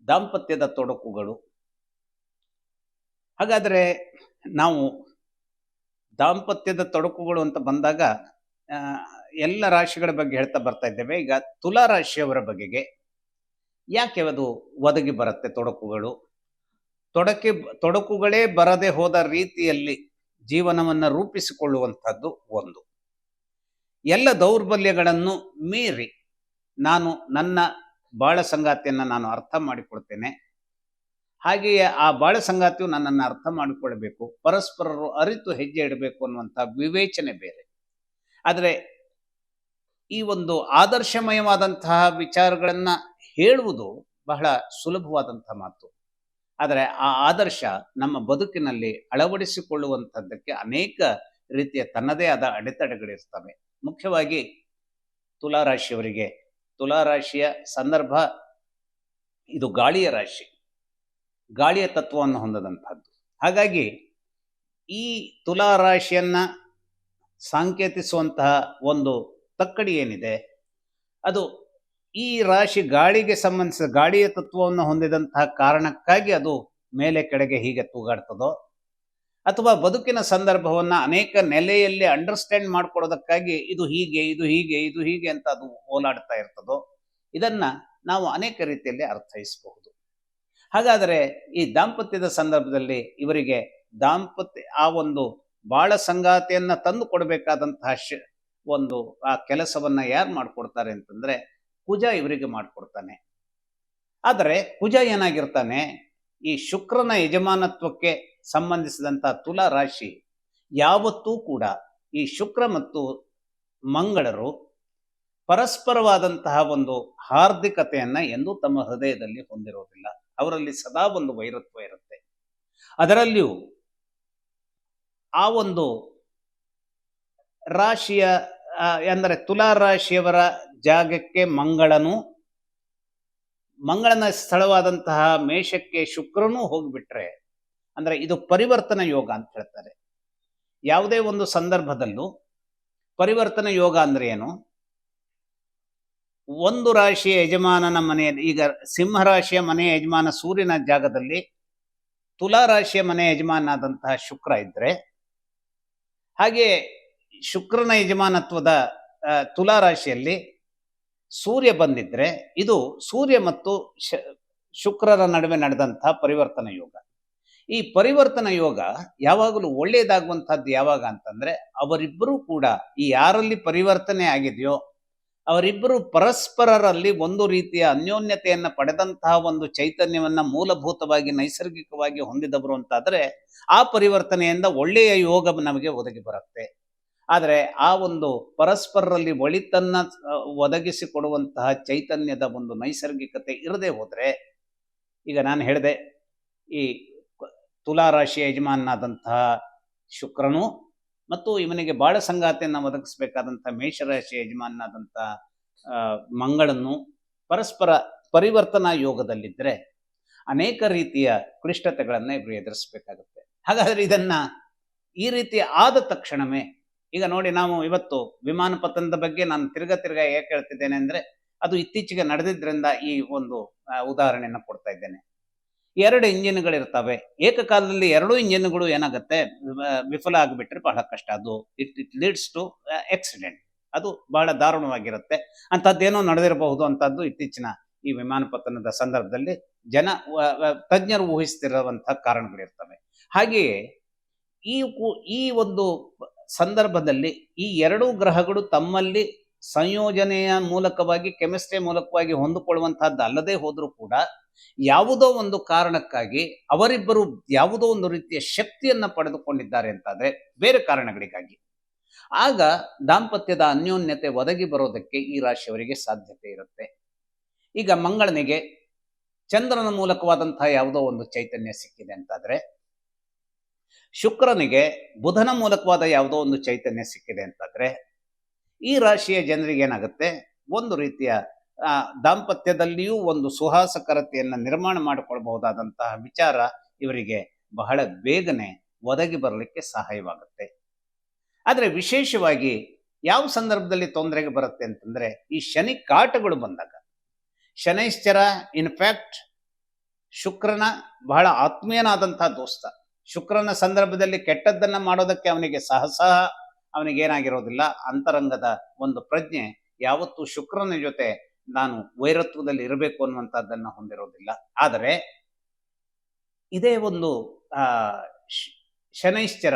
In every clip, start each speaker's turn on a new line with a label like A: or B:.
A: ದಾಂಪತ್ಯದ ತೊಡಕುಗಳು. ಹಾಗಾದರೆ ನಾವು ದಾಂಪತ್ಯದ ತೊಡಕುಗಳು ಅಂತ ಬಂದಾಗ ಆ, ಎಲ್ಲ ರಾಶಿಗಳ ಬಗ್ಗೆ ಹೇಳ್ತಾ ಬರ್ತಾ ಇದ್ದೇವೆ. ಈಗ ತುಲಾ ರಾಶಿಯವರ ಬಗೆಗೆ ಯಾಕೆ ಅದು ಒದಗಿ ಬರುತ್ತೆ ತೊಡಕುಗಳು? ತೊಡಕೆ ತೊಡಕುಗಳೇ ಬರದೆ ಹೋದ ರೀತಿಯಲ್ಲಿ ಜೀವನವನ್ನು ರೂಪಿಸಿಕೊಳ್ಳುವಂಥದ್ದು ಒಂದು. ಎಲ್ಲ ದೌರ್ಬಲ್ಯಗಳನ್ನು ಮೀರಿ ನಾನು ನನ್ನ ಬಾಳ ಸಂಗಾತಿಯನ್ನು ನಾನು ಅರ್ಥ ಮಾಡಿಕೊಳ್ತೇನೆ, ಹಾಗೆಯೇ ಆ ಬಾಳ ಸಂಗಾತಿಯು ನನ್ನನ್ನು ಅರ್ಥ ಮಾಡಿಕೊಳ್ಬೇಕು, ಪರಸ್ಪರರು ಅರಿತು ಹೆಜ್ಜೆ ಇಡಬೇಕು ಅನ್ನುವಂಥ ವಿವೇಚನೆ ಬೇರೆ. ಆದರೆ ಈ ಒಂದು ಆದರ್ಶಮಯವಾದಂತಹ ವಿಚಾರಗಳನ್ನ ಹೇಳುವುದು ಬಹಳ ಸುಲಭವಾದಂತಹ ಮಾತು. ಆದರೆ ಆ ಆದರ್ಶ ನಮ್ಮ ಬದುಕಿನಲ್ಲಿ ಅಳವಡಿಸಿಕೊಳ್ಳುವಂಥದ್ದಕ್ಕೆ ಅನೇಕ ರೀತಿಯ ತನ್ನದೇ ಆದ ಅಡೆತಡೆಗಳಿರ್ತವೆ. ಮುಖ್ಯವಾಗಿ ತುಲಾರಾಶಿಯವರಿಗೆ, ತುಲಾರಾಶಿಯ ಸಂದರ್ಭ ಇದು ಗಾಳಿಯ ರಾಶಿ, ಗಾಳಿಯ ತತ್ವವನ್ನು ಹೊಂದದಂಥದ್ದು. ಹಾಗಾಗಿ ಈ ತುಲಾರಾಶಿಯನ್ನ ಸಾಂಕೇತಿಸುವಂತಹ ಒಂದು ತಕ್ಕಡಿ ಏನಿದೆ, ಅದು ಈ ರಾಶಿ ಗಾಳಿಗೆ ಸಂಬಂಧಿಸಿದ ಗಾಳಿಯ ತತ್ವವನ್ನು ಹೊಂದಿದಂತಹ ಕಾರಣಕ್ಕಾಗಿ ಅದು ಮೇಲೆ ಕೆಳಗೆ ಹೀಗೆ ತೂಗಾಡ್ತದೋ, ಅಥವಾ ಬದುಕಿನ ಸಂದರ್ಭವನ್ನ ಅನೇಕ ನೆಲೆಯಲ್ಲಿ ಅಂಡರ್ಸ್ಟ್ಯಾಂಡ್ ಮಾಡ್ಕೊಳ್ಳೋದಕ್ಕಾಗಿ ಇದು ಹೀಗೆ ಇದು ಹೀಗೆ ಇದು ಹೀಗೆ ಅಂತ ಅದು ಓಲಾಡ್ತಾ ಇರ್ತದೋ, ಇದನ್ನ ನಾವು ಅನೇಕ ರೀತಿಯಲ್ಲಿ ಅರ್ಥೈಸಬಹುದು. ಹಾಗಾದರೆ ಈ ದಾಂಪತ್ಯದ ಸಂದರ್ಭದಲ್ಲಿ ಇವರಿಗೆ ಆ ಒಂದು ಬಾಳ ಸಂಗಾತಿಯನ್ನ ತಂದು ಕೊಡಬೇಕಾದಂತಹ ಒಂದು ಆ ಕೆಲಸವನ್ನ ಯಾರು ಮಾಡ್ಕೊಡ್ತಾರೆ ಅಂತಂದ್ರೆ ಕುಜ ಇವರಿಗೆ ಮಾಡಿಕೊಡ್ತಾನೆ. ಆದರೆ ಕುಜ ಏನಾಗಿರ್ತಾನೆ, ಈ ಶುಕ್ರನ ಯಜಮಾನತ್ವಕ್ಕೆ ಸಂಬಂಧಿಸಿದಂತಹ ತುಲಾ ರಾಶಿ ಯಾವತ್ತೂ ಕೂಡ ಈ ಶುಕ್ರ ಮತ್ತು ಮಂಗಳರು ಪರಸ್ಪರವಾದಂತಹ ಒಂದು ಹಾರ್ದಿಕತೆಯನ್ನ ಎಂದೂ ತಮ್ಮ ಹೃದಯದಲ್ಲಿ ಹೊಂದಿರೋದಿಲ್ಲ. ಅವರಲ್ಲಿ ಸದಾ ಒಂದು ವೈರತ್ವ ಇರುತ್ತೆ. ಅದರಲ್ಲಿಯೂ ಆ ಒಂದು ರಾಶಿಯ ಅಂದರೆ ತುಲಾ ರಾಶಿಯವರ ಜಾಗಕ್ಕೆ ಮಂಗಳನ ಸ್ಥಳವಾದಂತಹ ಮೇಷಕ್ಕೆ ಶುಕ್ರನೂ ಹೋಗ್ಬಿಟ್ರೆ, ಅಂದ್ರೆ ಇದು ಪರಿವರ್ತನ ಯೋಗ ಅಂತ ಹೇಳ್ತಾರೆ. ಯಾವುದೇ ಒಂದು ಸಂದರ್ಭದಲ್ಲೂ ಪರಿವರ್ತನ ಯೋಗ ಅಂದ್ರೆ ಏನು? ಒಂದು ರಾಶಿಯ ಯಜಮಾನನ ಮನೆಯಲ್ಲಿ, ಈಗ ಸಿಂಹರಾಶಿಯ ಮನೆಯ ಯಜಮಾನ ಸೂರ್ಯನ ಜಾಗದಲ್ಲಿ ತುಲಾ ರಾಶಿಯ ಮನೆಯ ಯಜಮಾನಾದಂತಹ ಶುಕ್ರ ಇದ್ರೆ, ಹಾಗೆ ಶುಕ್ರನ ಯಜಮಾನತ್ವದ ತುಲಾ ರಾಶಿಯಲ್ಲಿ ಸೂರ್ಯ ಬಂದಿದ್ರೆ, ಇದು ಸೂರ್ಯ ಮತ್ತು ಶುಕ್ರರ ನಡುವೆ ನಡೆದಂತಹ ಪರಿವರ್ತನ ಯೋಗ. ಈ ಪರಿವರ್ತನ ಯೋಗ ಯಾವಾಗಲೂ ಒಳ್ಳೆಯದಾಗುವಂತಹದ್ದು ಯಾವಾಗ ಅಂತಂದ್ರೆ, ಅವರಿಬ್ಬರೂ ಕೂಡ ಈ ಯಾರಲ್ಲಿ ಪರಿವರ್ತನೆ ಆಗಿದೆಯೋ ಅವರಿಬ್ಬರು ಪರಸ್ಪರರಲ್ಲಿ ಒಂದು ರೀತಿಯ ಅನ್ಯೋನ್ಯತೆಯನ್ನ ಪಡೆದಂತಹ ಒಂದು ಚೈತನ್ಯವನ್ನ ಮೂಲಭೂತವಾಗಿ ನೈಸರ್ಗಿಕವಾಗಿ ಹೊಂದಿದವರು ಅಂತಾದ್ರೆ ಆ ಪರಿವರ್ತನೆಯಿಂದ ಒಳ್ಳೆಯ ಯೋಗ ನಮಗೆ ಒದಗಿ ಬರುತ್ತೆ. ಆದರೆ ಆ ಒಂದು ಪರಸ್ಪರರಲ್ಲಿ ಒಳಿತನ್ನ ಒದಗಿಸಿಕೊಡುವಂತಹ ಚೈತನ್ಯದ ಒಂದು ನೈಸರ್ಗಿಕತೆ ಇರದೆ ಹೋದ್ರೆ, ಈಗ ನಾನು ಹೇಳಿದೆ, ಈ ತುಲಾ ರಾಶಿಯ ಯಜಮಾನಾದಂತಹ ಶುಕ್ರನು ಮತ್ತು ಇವನಿಗೆ ಬಾಳ ಸಂಗಾತಿಯನ್ನು ಒದಗಿಸಬೇಕಾದಂತಹ ಮೇಷರಾಶಿಯ ಯಜಮಾನಾದಂತಹ ಮಂಗಳನು ಪರಸ್ಪರ ಪರಿವರ್ತನಾ ಯೋಗದಲ್ಲಿದ್ದರೆ ಅನೇಕ ರೀತಿಯ ಕ್ಲಿಷ್ಟತೆಗಳನ್ನ ಇವರು ಎದುರಿಸಬೇಕಾಗುತ್ತೆ. ಹಾಗಾದ್ರೆ ಇದನ್ನ ಈ ರೀತಿ ಆದ ತಕ್ಷಣವೇ, ಈಗ ನೋಡಿ, ನಾವು ಇವತ್ತು ವಿಮಾನ ಪತನದ ಬಗ್ಗೆ ನಾನು ತಿರ್ಗಾ ಯಾಕೆ ಹೇಳ್ತಿದ್ದೇನೆ ಅಂದ್ರೆ, ಅದು ಇತ್ತೀಚೆಗೆ ನಡೆದಿದ್ರಿಂದ ಈ ಒಂದು ಉದಾಹರಣೆಯನ್ನು ಕೊಡ್ತಾ ಇದ್ದೇನೆ. 2 ಇಂಜಿನ್ಗಳಿರ್ತವೆ, ಏಕಕಾಲದಲ್ಲಿ 2 ಇಂಜಿನ್ಗಳು ಏನಾಗುತ್ತೆ, ವಿಫಲ ಆಗಿಬಿಟ್ರೆ ಬಹಳ ಕಷ್ಟ. ಅದು ಇಟ್ ಲೀಡ್ಸ್ ಟು ಆಕ್ಸಿಡೆಂಟ್. ಅದು ಬಹಳ ದಾರುಣವಾಗಿರುತ್ತೆ. ಅಂಥದ್ದೇನೋ ನಡೆದಿರಬಹುದು ಅಂತದ್ದು ಇತ್ತೀಚಿನ ಈ ವಿಮಾನ ಪತನದ ಸಂದರ್ಭದಲ್ಲಿ ತಜ್ಞರು ಊಹಿಸ್ತಿರುವಂತಹ ಕಾರಣಗಳಿರ್ತವೆ. ಹಾಗೆಯೇ ಈ ಒಂದು ಸಂದರ್ಭದಲ್ಲಿ ಈ 2 ಗ್ರಹಗಳು ತಮ್ಮಲ್ಲಿ ಸಂಯೋಜನೆಯ ಮೂಲಕವಾಗಿ, ಕೆಮಿಸ್ಟ್ರಿ ಮೂಲಕವಾಗಿ ಹೊಂದಿಕೊಳ್ಳುವಂತಹದ್ದು ಅಲ್ಲದೆ ಹೋದ್ರೂ ಕೂಡ ಯಾವುದೋ ಒಂದು ಕಾರಣಕ್ಕಾಗಿ ಅವರಿಬ್ಬರು ಯಾವುದೋ ಒಂದು ರೀತಿಯ ಶಕ್ತಿಯನ್ನ ಪಡೆದುಕೊಂಡಿದ್ದಾರೆ ಅಂತಾದ್ರೆ, ಬೇರೆ ಕಾರಣಗಳಿಗಾಗಿ, ಆಗ ದಾಂಪತ್ಯದ ಅನ್ಯೋನ್ಯತೆ ಒದಗಿ ಬರೋದಕ್ಕೆ ಈ ರಾಶಿಯವರಿಗೆ ಸಾಧ್ಯತೆ ಇರುತ್ತೆ. ಈಗ ಮಂಗಳನಿಗೆ ಚಂದ್ರನ ಮೂಲಕವಾದಂತಹ ಯಾವುದೋ ಒಂದು ಚೈತನ್ಯ ಸಿಕ್ಕಿದೆ ಅಂತಾದ್ರೆ, ಶುಕ್ರನಿಗೆ ಬುಧನ ಮೂಲಕವಾದ ಯಾವುದೋ ಒಂದು ಚೈತನ್ಯ ಸಿಕ್ಕಿದೆ ಅಂತಾದ್ರೆ, ಈ ರಾಶಿಯ ಜನರಿಗೆ ಏನಾಗುತ್ತೆ, ಒಂದು ರೀತಿಯ ದಾಂಪತ್ಯದಲ್ಲಿಯೂ ಒಂದು ಸುಹಾಸಕರತೆಯನ್ನು ನಿರ್ಮಾಣ ಮಾಡಿಕೊಳ್ಬಹುದಾದಂತಹ ವಿಚಾರ ಇವರಿಗೆ ಬಹಳ ಬೇಗನೆ ಒದಗಿ ಬರಲಿಕ್ಕೆ ಸಹಾಯವಾಗುತ್ತೆ. ಆದರೆ ವಿಶೇಷವಾಗಿ ಯಾವ ಸಂದರ್ಭದಲ್ಲಿ ತೊಂದರೆಗೆ ಬರುತ್ತೆ ಅಂತಂದ್ರೆ, ಈ ಶನಿ ಕಾಟಗಳು ಬಂದಾಗ. ಶನೈಶ್ಚರ ಇನ್ಫ್ಯಾಕ್ಟ್ ಶುಕ್ರನ ಬಹಳ ಆತ್ಮೀಯನಾದಂತಹ ದೋಸ್ತ. ಶುಕ್ರನ ಸಂದರ್ಭದಲ್ಲಿ ಕೆಟ್ಟದ್ದನ್ನ ಮಾಡೋದಕ್ಕೆ ಅವನಿಗೆ ಅವನಿಗೇನಾಗಿರೋದಿಲ್ಲ. ಅಂತರಂಗದ ಒಂದು ಪ್ರಜ್ಞೆ ಯಾವತ್ತೂ ಶುಕ್ರನ ಜೊತೆ ನಾನು ವೈರತ್ವದಲ್ಲಿ ಇರಬೇಕು ಅನ್ನುವಂಥದ್ದನ್ನ ಹೊಂದಿರೋದಿಲ್ಲ. ಆದರೆ ಇದೇ ಒಂದು ಶನೈಶ್ಚರ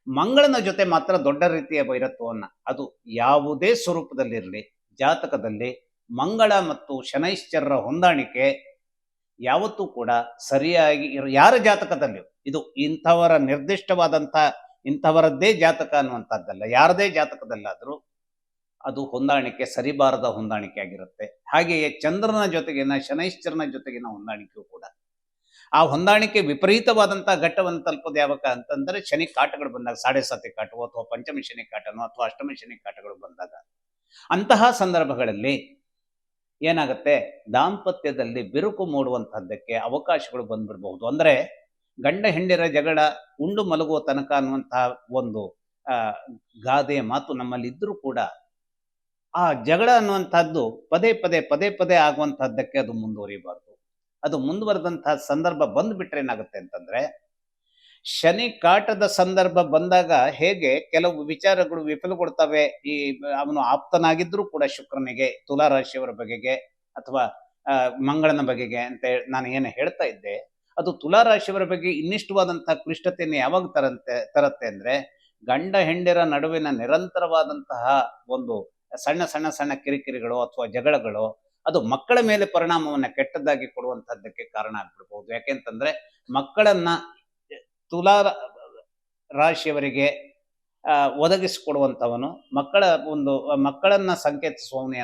A: ಮಂಗಳನ ಜೊತೆ ಮಾತ್ರ ದೊಡ್ಡ ರೀತಿಯ ವೈರತ್ವವನ್ನ, ಅದು ಯಾವುದೇ ಸ್ವರೂಪದಲ್ಲಿರಲಿ, ಜಾತಕದಲ್ಲಿ ಮಂಗಳ ಮತ್ತು ಶನೈಶ್ಚರರ ಹೊಂದಾಣಿಕೆ ಯಾವತ್ತೂ ಕೂಡ ಸರಿಯಾಗಿ ಯಾರ ಜಾತಕದಲ್ಲಿಯೂ, ಇದು ಇಂಥವರ ನಿರ್ದಿಷ್ಟವಾದಂಥ ಇಂಥವರದ್ದೇ ಜಾತಕ ಅನ್ನುವಂಥದ್ದಲ್ಲ, ಯಾರದೇ ಜಾತಕದಲ್ಲಾದರೂ ಅದು ಹೊಂದಾಣಿಕೆ ಸರಿಬಾರದ ಹೊಂದಾಣಿಕೆ ಆಗಿರುತ್ತೆ. ಹಾಗೆಯೇ ಚಂದ್ರನ ಜೊತೆಗಿನ ಶನೈಶ್ಚರನ ಜೊತೆಗಿನ ಹೊಂದಾಣಿಕೆಯೂ ಕೂಡ ಆ ಹೊಂದಾಣಿಕೆ ವಿಪರೀತವಾದಂತಹ ಘಟ್ಟವನ್ನು ತಲುಪೋದು ಯಾವಾಗ ಅಂತಂದ್ರೆ ಶನಿ ಕಾಟಗಳು ಬಂದಾಗ, 7.5 ಕಾಟವೋ ಅಥವಾ ಪಂಚಮಿ ಶನಿ ಕಾಟನೋ ಅಥವಾ ಅಷ್ಟಮಿ ಶನಿ ಕಾಟಗಳು ಬಂದಾಗ, ಅಂತಹ ಸಂದರ್ಭಗಳಲ್ಲಿ ಏನಾಗುತ್ತೆ, ದಾಂಪತ್ಯದಲ್ಲಿ ಬಿರುಕು ಮೂಡುವಂತಹದ್ದಕ್ಕೆ ಅವಕಾಶಗಳು ಬಂದ್ಬಿಡ್ಬಹುದು. ಅಂದ್ರೆ ಗಂಡ ಹೆಂಡಿರ ಜಗಳ ಉಂಡು ಮಲಗುವ ತನಕ ಅನ್ನುವಂತಹ ಒಂದು ಗಾದೆಯ ಮಾತು ನಮ್ಮಲ್ಲಿ ಇದ್ರೂ ಕೂಡ ಆ ಜಗಳ ಅನ್ನುವಂಥದ್ದು ಪದೇ ಪದೇ ಆಗುವಂತಹದ್ದಕ್ಕೆ ಅದು ಮುಂದುವರಿಬಾರ್ದು. ಅದು ಮುಂದುವರೆದಂತಹ ಸಂದರ್ಭ ಬಂದ್ಬಿಟ್ರೆ ಏನಾಗುತ್ತೆ ಅಂತಂದ್ರೆ, ಶನಿ ಕಾಟದ ಸಂದರ್ಭ ಬಂದಾಗ ಹೇಗೆ ಕೆಲವು ವಿಚಾರಗಳು ವಿಫಲಗೊಳ್ತವೆ, ಅವನು ಆಪ್ತನಾಗಿದ್ರೂ ಕೂಡ ಶುಕ್ರನಿಗೆ, ತುಲಾ ರಾಶಿಯವರ ಬಗೆಗೆ ಅಥವಾ ಮಂಗಳನ ಬಗೆಗೆ ಅಂತ ನಾನು ಏನು ಹೇಳ್ತಾ ಇದ್ದೆ, ಅದು ತುಲಾ ರಾಶಿಯವರ ಬಗ್ಗೆ ಇನ್ನಿಷ್ಟವಾದಂತಹ ಕ್ಲಿಷ್ಟತೆಯನ್ನು ಯಾವಾಗ ತರತ್ತೆ ಅಂದ್ರೆ, ಗಂಡ ಹೆಂಡಿರ ನಡುವಿನ ನಿರಂತರವಾದಂತಹ ಒಂದು ಸಣ್ಣ ಕಿರಿಕಿರಿಗಳು ಅಥವಾ ಜಗಳಗಳು ಅದು ಮಕ್ಕಳ ಮೇಲೆ ಪರಿಣಾಮವನ್ನ ಕೆಟ್ಟದ್ದಾಗಿ ಕೊಡುವಂತಹದ್ದಕ್ಕೆ ಕಾರಣ ಆಗ್ಬಿಡ್ಬಹುದು. ಯಾಕೆಂತಂದ್ರೆ ಮಕ್ಕಳನ್ನ ತುಲಾ ರಾಶಿಯವರಿಗೆ ಒದಗಿಸಿಕೊಡುವಂಥವನು, ಮಕ್ಕಳನ್ನ ಸಂಕೇತಿಸುವವನು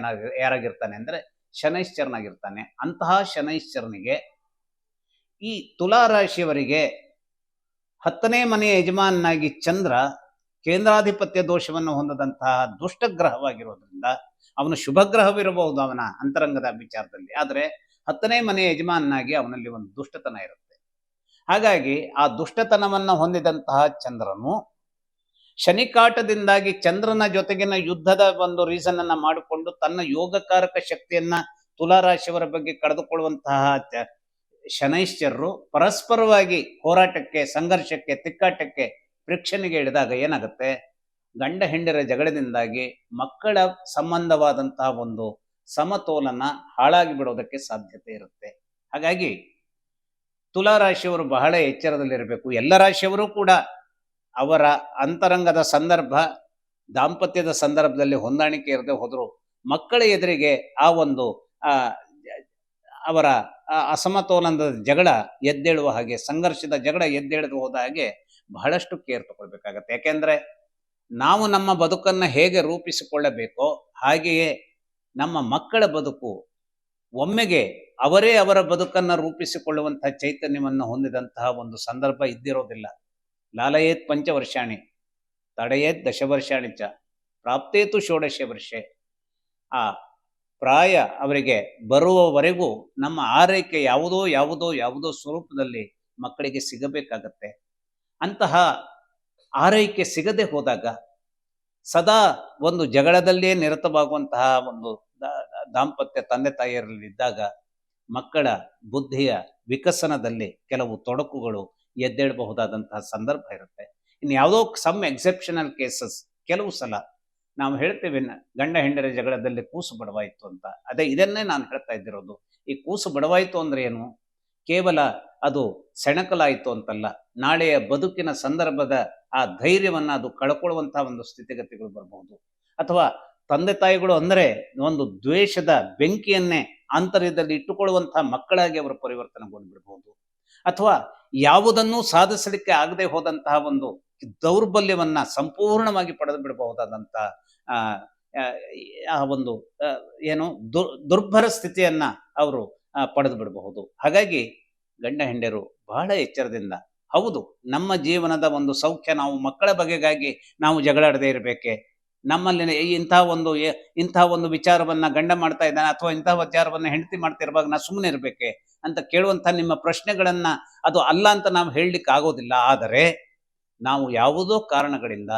A: ಯಾರಾಗಿರ್ತಾನೆ ಅಂದ್ರೆ ಶನೈಶ್ಚರನಾಗಿರ್ತಾನೆ. ಅಂತಹ ಶನೈಶ್ಚರನಿಗೆ ಈ ತುಲಾ ರಾಶಿಯವರಿಗೆ 10ನೇ ಮನೆಯ ಯಜಮಾನನಾಗಿ ಚಂದ್ರ ಕೇಂದ್ರಾಧಿಪತ್ಯ ದೋಷವನ್ನು ಹೊಂದದಂತಹ ದುಷ್ಟಗ್ರಹವಾಗಿರೋದ್ರಿಂದ ಅವನು ಶುಭಗ್ರಹವಿರಬಹುದು ಅವನ ಅಂತರಂಗದ ವಿಚಾರದಲ್ಲಿ, ಆದರೆ 10ನೇ ಮನೆಯ ಯಜಮಾನನಾಗಿ ಅವನಲ್ಲಿ ಒಂದು ದುಷ್ಟತನ ಇರುತ್ತೆ. ಹಾಗಾಗಿ ಆ ದುಷ್ಟತನವನ್ನ ಹೊಂದಿದಂತಹ ಚಂದ್ರನು ಶನಿಕಾಟದಿಂದಾಗಿ ಚಂದ್ರನ ಜೊತೆಗಿನ ಯುದ್ಧದ ಒಂದು ರೀಸನ್ ಅನ್ನ ಮಾಡಿಕೊಂಡು ತನ್ನ ಯೋಗಕಾರಕ ಶಕ್ತಿಯನ್ನ ತುಲಾರಾಶಿಯವರ ಬಗ್ಗೆ ಕಳೆದುಕೊಳ್ಳುವಂತಹ ಶನೈಶ್ಚರರು ಪರಸ್ಪರವಾಗಿ ಹೋರಾಟಕ್ಕೆ, ಸಂಘರ್ಷಕ್ಕೆ, ತಿಕ್ಕಾಟಕ್ಕೆ, ಫ್ರಿಕ್ಷನ್ಗೆ ಇಳಿದಾಗ ಏನಾಗುತ್ತೆ, ಗಂಡ ಹೆಂಡಿರ ಜಗಳದಿಂದಾಗಿ ಮಕ್ಕಳ ಸಂಬಂಧವಾದಂತಹ ಒಂದು ಸಮತೋಲನ ಹಾಳಾಗಿ ಬಿಡೋದಕ್ಕೆ ಸಾಧ್ಯತೆ ಇರುತ್ತೆ. ಹಾಗಾಗಿ ತುಲಾ ರಾಶಿಯವರು ಬಹಳ ಎಚ್ಚರದಲ್ಲಿರಬೇಕು. ಎಲ್ಲ ರಾಶಿಯವರು ಕೂಡ ಅವರ ಅಂತರಂಗದ ಸಂದರ್ಭ, ದಾಂಪತ್ಯದ ಸಂದರ್ಭದಲ್ಲಿ ಹೊಂದಾಣಿಕೆ ಇರದೆ ಹೋದ್ರು ಮಕ್ಕಳ ಎದುರಿಗೆ ಆ ಒಂದು ಅವರ ಅಸಮತೋಲನದ ಜಗಳ ಎದ್ದೇಳುವ ಹಾಗೆ, ಸಂಘರ್ಷದ ಜಗಳ ಎದ್ದೇಳದು ಹೋದ ಹಾಗೆ ಬಹಳಷ್ಟು ಕೇರ್ ತಗೊಳ್ಬೇಕಾಗತ್ತೆ. ಯಾಕೆಂದ್ರೆ ನಾವು ನಮ್ಮ ಬದುಕನ್ನು ಹೇಗೆ ರೂಪಿಸಿಕೊಳ್ಳಬೇಕೋ ಹಾಗೆಯೇ ನಮ್ಮ ಮಕ್ಕಳ ಬದುಕು ಒಮ್ಮೆಗೆ ಅವರೇ ಅವರ ಬದುಕನ್ನು ರೂಪಿಸಿಕೊಳ್ಳುವಂತಹ ಚೈತನ್ಯವನ್ನು ಹೊಂದಿದಂತಹ ಒಂದು ಸಂದರ್ಭ ಇದ್ದಿರೋದಿಲ್ಲ. ಲಾಲಯೇತ್ ಪಂಚವರ್ಷಾಣಿ ತಡೆಯೇತ್ ದಶವರ್ಷಾಣಿ ಚ ಪ್ರಾಪ್ತೇತು ಷೋಡಶ ವರ್ಷೆ. ಆ ಪ್ರಾಯ ಅವರಿಗೆ ಬರುವವರೆಗೂ ನಮ್ಮ ಆರೈಕೆ ಯಾವುದೋ ಸ್ವರೂಪದಲ್ಲಿ ಮಕ್ಕಳಿಗೆ ಸಿಗಬೇಕಾಗತ್ತೆ. ಅಂತಹ ಆರೈಕೆ ಸಿಗದೆ ಹೋದಾಗ ಸದಾ ಒಂದು ಜಗಳದಲ್ಲೇ ನಿರತವಾಗುವಂತಹ ಒಂದು ದಾಂಪತ್ಯ ತಂದೆ ತಾಯಿಯರಲ್ಲಿದ್ದಾಗ ಮಕ್ಕಳ ಬುದ್ಧಿಯ ವಿಕಸನದಲ್ಲಿ ಕೆಲವು ತೊಡಕುಗಳು ಎದ್ದೇಳಬಹುದಾದಂತಹ ಸಂದರ್ಭ ಇರುತ್ತೆ. ಇನ್ನು ಯಾವುದೋ ಸಮ್ ಎಕ್ಸೆಪ್ಷನಲ್ ಕೇಸಸ್, ಕೆಲವು ಸಲ ನಾವು ಹೇಳ್ತೇವೆ ಗಂಡ ಹೆಂಡರ ಜಗಳದಲ್ಲಿ ಕೂಸು ಬಡವಾಯಿತು ಅಂತ. ಇದನ್ನೇ ನಾನು ಹೇಳ್ತಾ ಇದ್ದಿರೋದು. ಈ ಕೂಸು ಬಡವಾಯಿತು ಅಂದ್ರೆ ಏನು, ಕೇವಲ ಅದು ಸೆಣಕಲಾಯಿತು ಅಂತಲ್ಲ, ನಾಳೆಯ ಬದುಕಿನ ಸಂದರ್ಭದ ಆ ಧೈರ್ಯವನ್ನ ಅದು ಕಳ್ಕೊಳ್ಳುವಂತಹ ಒಂದು ಸ್ಥಿತಿಗತಿಗಳು ಬರಬಹುದು. ಅಥವಾ ತಂದೆ ತಾಯಿಗಳು ಅಂದ್ರೆ ಒಂದು ದ್ವೇಷದ ಬೆಂಕಿಯನ್ನೇ ಆಂತರ್ಯದಲ್ಲಿ ಇಟ್ಟುಕೊಳ್ಳುವಂತಹ ಮಕ್ಕಳಾಗಿ ಅವರು ಪರಿವರ್ತನೆಗೊಂಡ್ಬಿಡಬಹುದು. ಅಥವಾ ಯಾವುದನ್ನೂ ಸಾಧಿಸಲಿಕ್ಕೆ ಆಗದೆ ಹೋದಂತಹ ಒಂದು ದೌರ್ಬಲ್ಯವನ್ನ ಸಂಪೂರ್ಣವಾಗಿ ಪಡೆದು ಬಿಡಬಹುದಾದಂತಹ ಆ ಒಂದು ಏನು ದುರ್ಭರ ಸ್ಥಿತಿಯನ್ನ ಅವರು ಪಡೆದು ಬಿಡಬಹುದು. ಹಾಗಾಗಿ ಗಂಡ ಹೆಂಡರು ಬಹಳ ಎಚ್ಚರದಿಂದ, ಹೌದು ನಮ್ಮ ಜೀವನದ ಒಂದು ಸೌಖ್ಯ, ನಾವು ಮಕ್ಕಳ ಬಗೆಗಾಗಿ ನಾವು ಜಗಳಾಡದೆ ಇರಬೇಕೆ, ನಮ್ಮಲ್ಲಿ ಇಂತಹ ಒಂದು ವಿಚಾರವನ್ನ ಗಂಡ ಮಾಡ್ತಾ ಇದ್ದಾನೆ ಅಥವಾ ಇಂತಹ ವಿಚಾರವನ್ನ ಹೆಂಡತಿ ಮಾಡ್ತಿರುವಾಗ ನಾ ಸುಮ್ಮನೆ ಇರಬೇಕೆ ಅಂತ ಕೇಳುವಂಥ ನಿಮ್ಮ ಪ್ರಶ್ನೆಗಳನ್ನ ಅದು ಅಲ್ಲ ಅಂತ ನಾವು ಹೇಳಲಿಕ್ಕೆ ಆಗೋದಿಲ್ಲ. ಆದರೆ ನಾವು ಯಾವುದೋ ಕಾರಣಗಳಿಂದ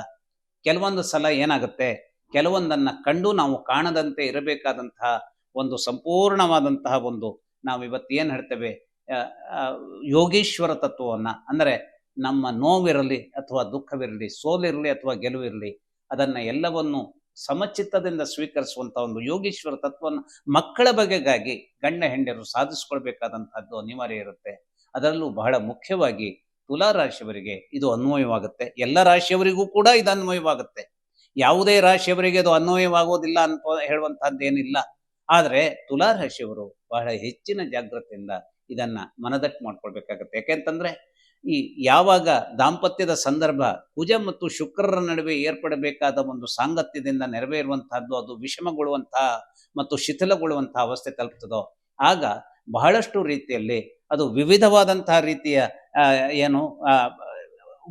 A: ಕೆಲವೊಂದು ಸಲ ಏನಾಗುತ್ತೆ, ಕೆಲವೊಂದನ್ನ ಕಂಡು ನಾವು ಕಾಣದಂತೆ ಇರಬೇಕಾದಂತಹ ಒಂದು ಸಂಪೂರ್ಣವಾದಂತಹ ಒಂದು, ನಾವು ಇವತ್ತು ಏನು ಹೇಳ್ತೇವೆ, ಆ, ಆ, ಯೋಗೀಶ್ವರ ತತ್ವವನ್ನ, ಅಂದರೆ ನಮ್ಮ ನೋವಿರಲಿ ಅಥವಾ ದುಃಖವಿರಲಿ, ಸೋಲಿರಲಿ ಅಥವಾ ಗೆಲುವಿರಲಿ, ಅದನ್ನ ಎಲ್ಲವನ್ನು ಸಮಚಿತ್ತದಿಂದ ಸ್ವೀಕರಿಸುವಂತ ಒಂದು ಯೋಗೀಶ್ವರ ತತ್ವವನ್ನು ಮಕ್ಕಳ ಬಗೆಗಾಗಿ ಗಂಡ ಹೆಂಡರು ಸಾಧಿಸ್ಕೊಳ್ಬೇಕಾದಂತಹದ್ದು ಅನಿವಾರ್ಯ ಇರುತ್ತೆ. ಅದರಲ್ಲೂ ಬಹಳ ಮುಖ್ಯವಾಗಿ ತುಲಾ ರಾಶಿಯವರಿಗೆ ಇದು ಅನ್ವಯವಾಗುತ್ತೆ. ಎಲ್ಲ ರಾಶಿಯವರಿಗೂ ಕೂಡ ಇದು ಅನ್ವಯವಾಗುತ್ತೆ. ಯಾವುದೇ ರಾಶಿಯವರಿಗೆ ಅದು ಅನ್ವಯವಾಗೋದಿಲ್ಲ ಅಂತ ಹೇಳುವಂತಹದ್ದೇನಿಲ್ಲ. ಆದ್ರೆ ತುಲಾ ರಾಶಿಯವರು ಬಹಳ ಹೆಚ್ಚಿನ ಜಾಗ್ರತೆಯಿಂದ ಇದನ್ನ ಮನದಟ್ಟು ಮಾಡ್ಕೊಳ್ಬೇಕಾಗತ್ತೆ. ಯಾಕೆಂತಂದ್ರೆ ಈ ಯಾವಾಗ ದಾಂಪತ್ಯದ ಸಂದರ್ಭ ಕುಜ ಮತ್ತು ಶುಕ್ರರ ನಡುವೆ ಏರ್ಪಡಬೇಕಾದ ಒಂದು ಸಾಂಗತ್ಯದಿಂದ ನೆರವೇರುವಂತಹದ್ದು ಅದು ವಿಷಮಗೊಳ್ಳುವಂತಹ ಮತ್ತು ಶಿಥಿಲಗೊಳ್ಳುವಂತಹ ಅವಸ್ಥೆ ತಲುಪ್ತದೋ, ಆಗ ಬಹಳಷ್ಟು ರೀತಿಯಲ್ಲಿ ಅದು ವಿವಿಧವಾದಂತಹ ರೀತಿಯ ಏನು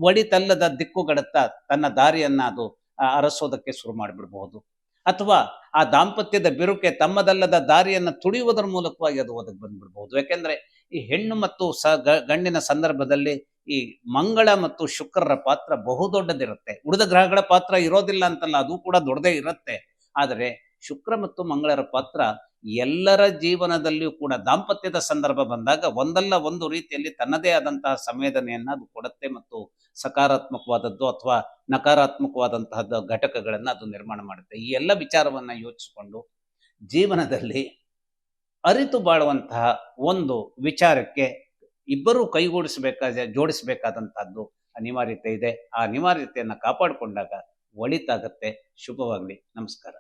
A: ಒಡಿತಲ್ಲದ ದಿಕ್ಕುಗಡತ್ತ ತನ್ನ ದಾರಿಯನ್ನ ಅದು ಅರಸೋದಕ್ಕೆ ಶುರು ಮಾಡಿಬಿಡಬಹುದು. ಅಥವಾ ಆ ದಾಂಪತ್ಯದ ಬಿರುಕೆ ತಮ್ಮದಲ್ಲದ ದಾರಿಯನ್ನ ತುಳಿಯುವುದರ ಮೂಲಕವಾಗಿ ಅದು ಒದಗಿ ಬಂದ್ಬಿಡ್ಬಹುದು. ಯಾಕೆಂದ್ರೆ ಈ ಹೆಣ್ಣು ಮತ್ತು ಗಂಡಿನ ಸಂದರ್ಭದಲ್ಲಿ ಈ ಮಂಗಳ ಮತ್ತು ಶುಕ್ರರ ಪಾತ್ರ ಬಹುದೊಡ್ಡದಿರುತ್ತೆ. ಉಳಿದ ಗ್ರಹಗಳ ಪಾತ್ರ ಇರೋದಿಲ್ಲ ಅಂತಲ್ಲ, ಅದು ಕೂಡ ದೊಡ್ಡದೇ ಇರುತ್ತೆ. ಆದರೆ ಶುಕ್ರ ಮತ್ತು ಮಂಗಳರ ಪಾತ್ರ ಎಲ್ಲರ ಜೀವನದಲ್ಲಿಯೂ ಕೂಡ ದಾಂಪತ್ಯದ ಸಂದರ್ಭ ಬಂದಾಗ ಒಂದಲ್ಲ ಒಂದು ರೀತಿಯಲ್ಲಿ ತನ್ನದೇ ಆದಂತಹ ಸಂವೇದನೆಯನ್ನ ಅದು ಕೊಡುತ್ತೆ ಮತ್ತು ಸಕಾರಾತ್ಮಕವಾದದ್ದು ಅಥವಾ ನಕಾರಾತ್ಮಕವಾದಂತಹ ಘಟಕಗಳನ್ನ ಅದು ನಿರ್ಮಾಣ ಮಾಡುತ್ತೆ. ಈ ಎಲ್ಲ ವಿಚಾರವನ್ನ ಯೋಚಿಸಿಕೊಂಡು ಜೀವನದಲ್ಲಿ ಅರಿತು ಬಾಳುವಂತಹ ಒಂದು ವಿಚಾರಕ್ಕೆ ಇಬ್ಬರೂ ಜೋಡಿಸಬೇಕಾದಂತಹದ್ದು ಅನಿವಾರ್ಯತೆ ಇದೆ. ಆ ಅನಿವಾರ್ಯತೆಯನ್ನ ಕಾಪಾಡಿಕೊಂಡಾಗ ಒಳಿತಾಗತ್ತೆ. ಶುಭವಾಗಲಿ. ನಮಸ್ಕಾರ.